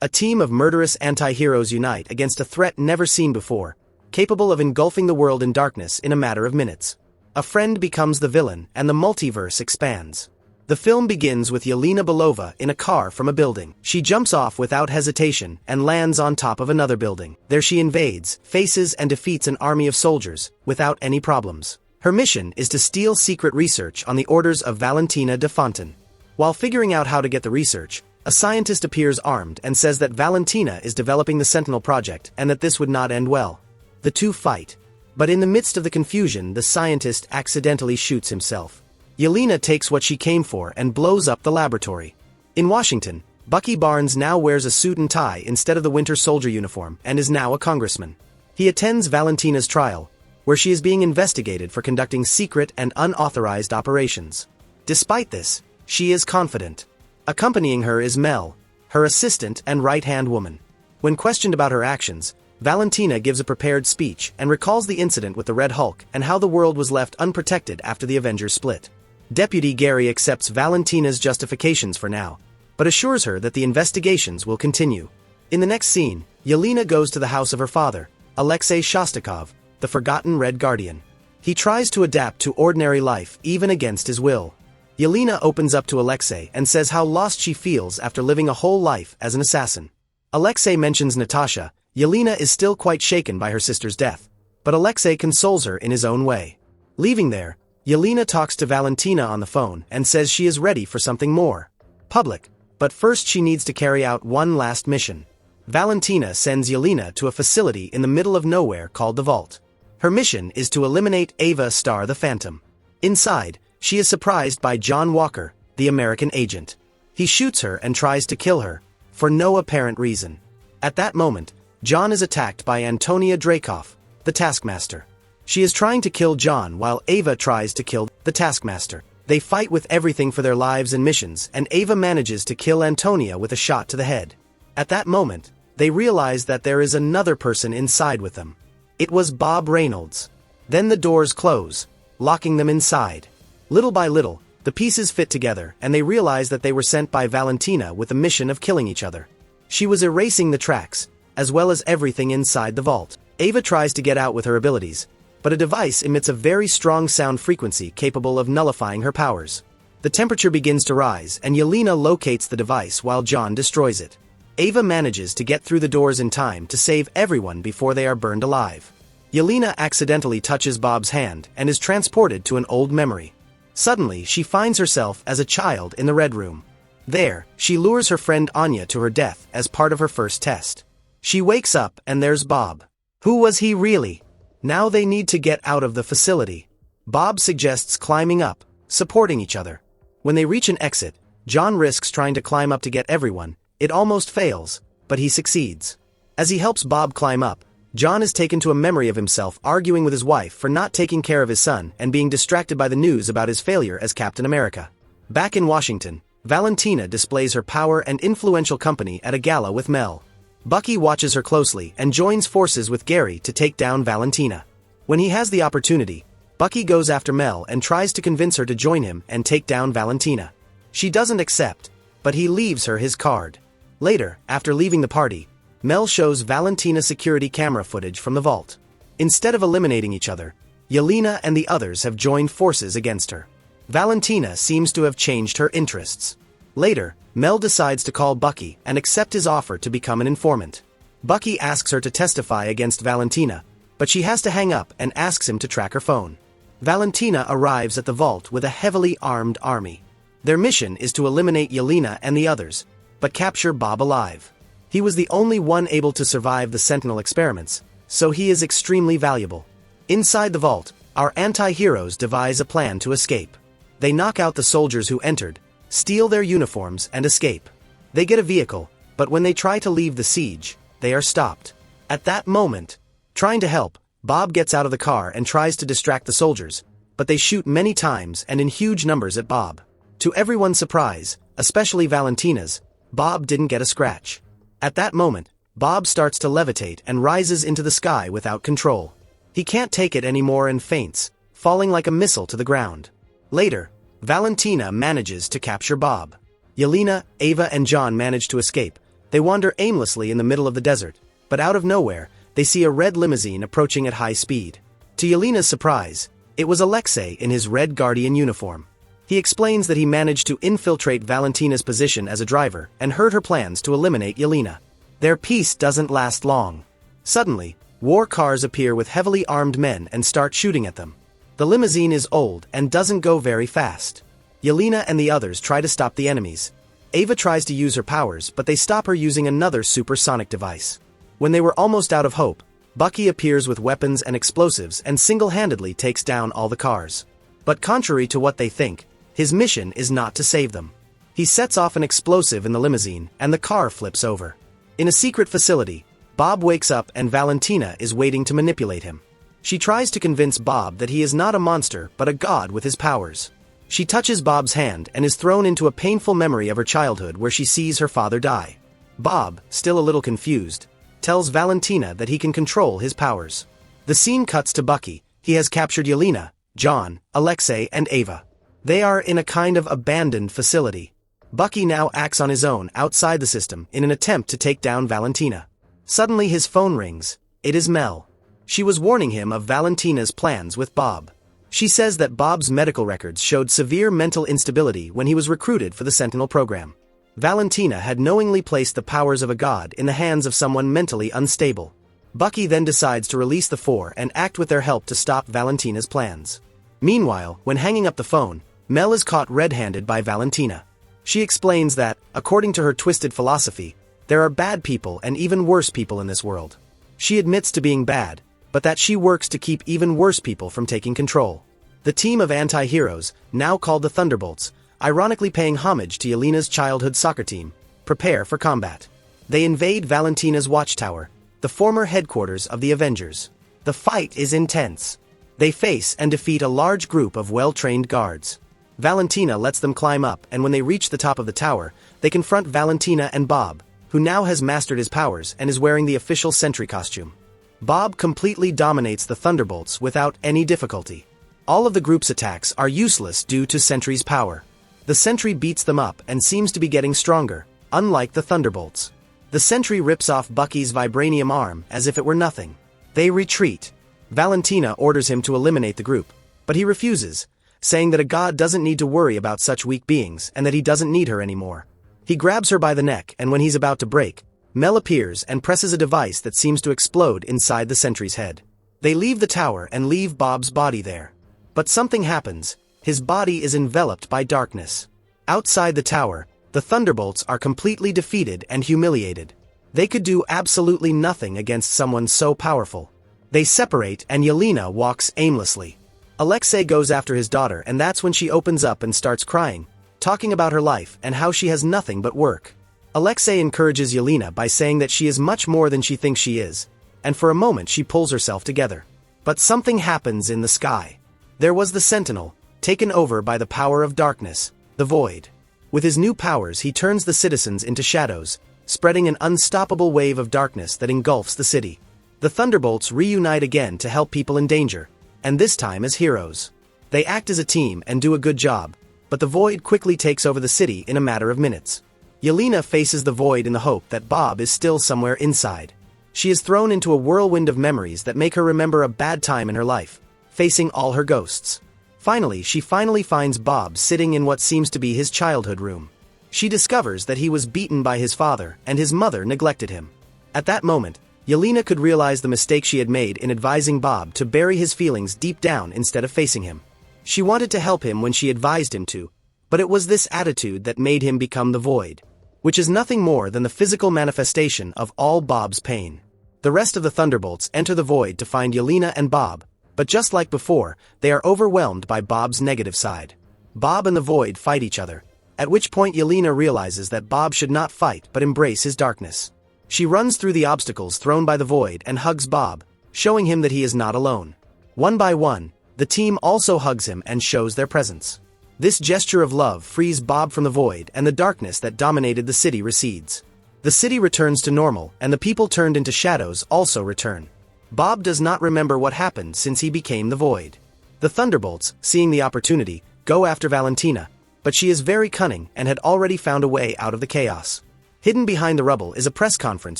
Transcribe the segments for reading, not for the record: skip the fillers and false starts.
A team of murderous anti-heroes unite against a threat never seen before, capable of engulfing the world in darkness in a matter of minutes. A friend becomes the villain, and the multiverse expands. The film begins with Yelena Belova in a car from a building. She jumps off without hesitation and lands on top of another building. There she invades, faces and defeats an army of soldiers, without any problems. Her mission is to steal secret research on the orders of Valentina de Fontaine. While figuring out how to get the research, a scientist appears armed and says that Valentina is developing the Sentinel project and that this would not end well. The two fight. But in the midst of the confusion, the scientist accidentally shoots himself. Yelena takes what she came for and blows up the laboratory. In Washington, Bucky Barnes now wears a suit and tie instead of the Winter Soldier uniform and is now a congressman. He attends Valentina's trial, where she is being investigated for conducting secret and unauthorized operations. Despite this, she is confident. Accompanying her is Mel, her assistant and right-hand woman. When questioned about her actions, Valentina gives a prepared speech and recalls the incident with the Red Hulk and how the world was left unprotected after the Avengers split. Deputy Gary accepts Valentina's justifications for now, but assures her that the investigations will continue. In the next scene, Yelena goes to the house of her father, Alexei Shostakov, the forgotten Red Guardian. He tries to adapt to ordinary life even against his will. Yelena opens up to Alexei and says how lost she feels after living a whole life as an assassin. Alexei mentions Natasha. Yelena is still quite shaken by her sister's death, but Alexei consoles her in his own way. Leaving there, Yelena talks to Valentina on the phone and says she is ready for something more public, but first she needs to carry out one last mission. Valentina sends Yelena to a facility in the middle of nowhere called the Vault. Her mission is to eliminate Ava Star the Phantom. Inside, she is surprised by John Walker, the American agent. He shoots her and tries to kill her, for no apparent reason. At that moment, John is attacked by Antonia Dreykov, the Taskmaster. She is trying to kill John while Ava tries to kill the Taskmaster. They fight with everything for their lives and missions, and Ava manages to kill Antonia with a shot to the head. At that moment, they realize that there is another person inside with them. It was Bob Reynolds. Then the doors close, locking them inside. Little by little, the pieces fit together and they realize that they were sent by Valentina with the mission of killing each other. She was erasing the tracks, as well as everything inside the vault. Ava tries to get out with her abilities, but a device emits a very strong sound frequency capable of nullifying her powers. The temperature begins to rise and Yelena locates the device while John destroys it. Ava manages to get through the doors in time to save everyone before they are burned alive. Yelena accidentally touches Bob's hand and is transported to an old memory. Suddenly, she finds herself as a child in the Red Room. There, she lures her friend Anya to her death as part of her first test. She wakes up and there's Bob. Who was he really? Now they need to get out of the facility. Bob suggests climbing up, supporting each other. When they reach an exit, John risks trying to climb up to get everyone. It almost fails, but he succeeds. As he helps Bob climb up, John is taken to a memory of himself arguing with his wife for not taking care of his son and being distracted by the news about his failure as Captain America. Back in Washington, Valentina displays her power and influential company at a gala with Mel. Bucky watches her closely and joins forces with Gary to take down Valentina. When he has the opportunity, Bucky goes after Mel and tries to convince her to join him and take down Valentina. She doesn't accept, but he leaves her his card. Later, after leaving the party, Mel shows Valentina security camera footage from the vault. Instead of eliminating each other, Yelena and the others have joined forces against her. Valentina seems to have changed her interests. Later, Mel decides to call Bucky and accept his offer to become an informant. Bucky asks her to testify against Valentina, but she has to hang up and asks him to track her phone. Valentina arrives at the vault with a heavily armed army. Their mission is to eliminate Yelena and the others, but capture Bob alive. He was the only one able to survive the Sentinel experiments, so he is extremely valuable. Inside the vault, our anti-heroes devise a plan to escape. They knock out the soldiers who entered, steal their uniforms and escape. They get a vehicle, but when they try to leave the siege, they are stopped. At that moment, trying to help, Bob gets out of the car and tries to distract the soldiers, but they shoot many times and in huge numbers at Bob. To everyone's surprise, especially Valentina's, Bob didn't get a scratch. At that moment, Bob starts to levitate and rises into the sky without control. He can't take it anymore and faints, falling like a missile to the ground. Later, Valentina manages to capture Bob. Yelena, Ava and John manage to escape, They wander aimlessly in the middle of the desert, but out of nowhere, they see a red limousine approaching at high speed. To Yelena's surprise, it was Alexei in his red Guardian uniform. He explains that he managed to infiltrate Valentina's position as a driver and heard her plans to eliminate Yelena. Their peace doesn't last long. Suddenly, war cars appear with heavily armed men and start shooting at them. The limousine is old and doesn't go very fast. Yelena and the others try to stop the enemies. Ava tries to use her powers, but they stop her using another supersonic device. When they were almost out of hope, Bucky appears with weapons and explosives and single-handedly takes down all the cars. But contrary to what they think, his mission is not to save them. He sets off an explosive in the limousine, and the car flips over. In a secret facility, Bob wakes up and Valentina is waiting to manipulate him. She tries to convince Bob that he is not a monster but a god with his powers. She touches Bob's hand and is thrown into a painful memory of her childhood where she sees her father die. Bob, still a little confused, tells Valentina that he can control his powers. The scene cuts to Bucky. He has captured Yelena, John, Alexei, and Ava. They are in a kind of abandoned facility. Bucky now acts on his own outside the system in an attempt to take down Valentina. Suddenly his phone rings. It is Mel. She was warning him of Valentina's plans with Bob. She says that Bob's medical records showed severe mental instability when he was recruited for the Sentinel program. Valentina had knowingly placed the powers of a god in the hands of someone mentally unstable. Bucky then decides to release the four and act with their help to stop Valentina's plans. Meanwhile, when hanging up the phone, Mel is caught red-handed by Valentina. She explains that, according to her twisted philosophy, there are bad people and even worse people in this world. She admits to being bad, but that she works to keep even worse people from taking control. The team of anti-heroes, now called the Thunderbolts, ironically paying homage to Yelena's childhood soccer team, prepare for combat. They invade Valentina's watchtower, the former headquarters of the Avengers. The fight is intense. They face and defeat a large group of well-trained guards. Valentina lets them climb up, and when they reach the top of the tower, they confront Valentina and Bob, who now has mastered his powers and is wearing the official sentry costume. Bob completely dominates the Thunderbolts without any difficulty. All of the group's attacks are useless due to Sentry's power. The Sentry beats them up and seems to be getting stronger, unlike the Thunderbolts. The Sentry rips off Bucky's vibranium arm as if it were nothing. They retreat. Valentina orders him to eliminate the group, but he refuses, saying that a god doesn't need to worry about such weak beings and that he doesn't need her anymore. He grabs her by the neck, and when he's about to break, Mel appears and presses a device that seems to explode inside the Sentry's head. They leave the tower and leave Bob's body there. But something happens. His body is enveloped by darkness. Outside the tower, the Thunderbolts are completely defeated and humiliated. They could do absolutely nothing against someone so powerful. They separate and Yelena walks aimlessly. Alexei goes after his daughter, and that's when she opens up and starts crying, talking about her life and how she has nothing but work. Alexei encourages Yelena by saying that she is much more than she thinks she is, and for a moment she pulls herself together. But something happens in the sky. There was the Sentinel, taken over by the power of darkness, the Void. With his new powers he turns the citizens into shadows, spreading an unstoppable wave of darkness that engulfs the city. The Thunderbolts reunite again to help people in danger, and this time as heroes. They act as a team and do a good job, but the Void quickly takes over the city in a matter of minutes. Yelena faces the Void in the hope that Bob is still somewhere inside. She is thrown into a whirlwind of memories that make her remember a bad time in her life, facing all her ghosts. Finally, she finds Bob sitting in what seems to be his childhood room. She discovers that he was beaten by his father and his mother neglected him. At that moment, Yelena could realize the mistake she had made in advising Bob to bury his feelings deep down instead of facing him. She wanted to help him when she advised him to, but it was this attitude that made him become the Void, which is nothing more than the physical manifestation of all Bob's pain. The rest of the Thunderbolts enter the Void to find Yelena and Bob, but just like before, they are overwhelmed by Bob's negative side. Bob and the Void fight each other, at which point Yelena realizes that Bob should not fight but embrace his darkness. She runs through the obstacles thrown by the Void and hugs Bob, showing him that he is not alone. One by one, the team also hugs him and shows their presence. This gesture of love frees Bob from the Void, and the darkness that dominated the city recedes. The city returns to normal, and the people turned into shadows also return. Bob does not remember what happened since he became the Void. The Thunderbolts, seeing the opportunity, go after Valentina, but she is very cunning and had already found a way out of the chaos. Hidden behind the rubble is a press conference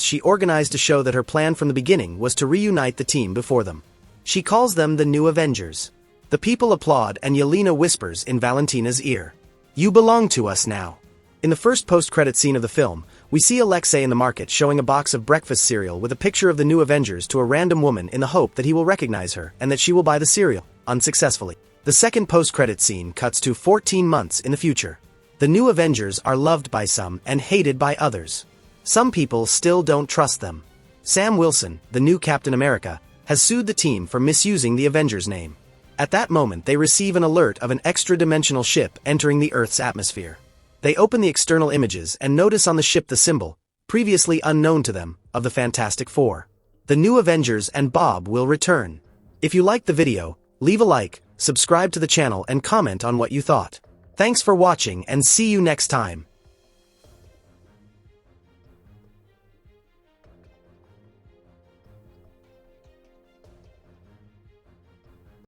she organized to show that her plan from the beginning was to reunite the team before them. She calls them the New Avengers. The people applaud and Yelena whispers in Valentina's ear, "You belong to us now." In the first post-credit scene of the film, we see Alexei in the market showing a box of breakfast cereal with a picture of the New Avengers to a random woman in the hope that he will recognize her and that she will buy the cereal, unsuccessfully. The second post-credit scene cuts to 14 months in the future. The New Avengers are loved by some and hated by others. Some people still don't trust them. Sam Wilson, the new Captain America, has sued the team for misusing the Avengers name. At that moment they receive an alert of an extra-dimensional ship entering the Earth's atmosphere. They open the external images and notice on the ship the symbol, previously unknown to them, of the Fantastic Four. The New Avengers and Bob will return. If you liked the video, leave a like, subscribe to the channel and comment on what you thought. Thanks for watching and see you next time.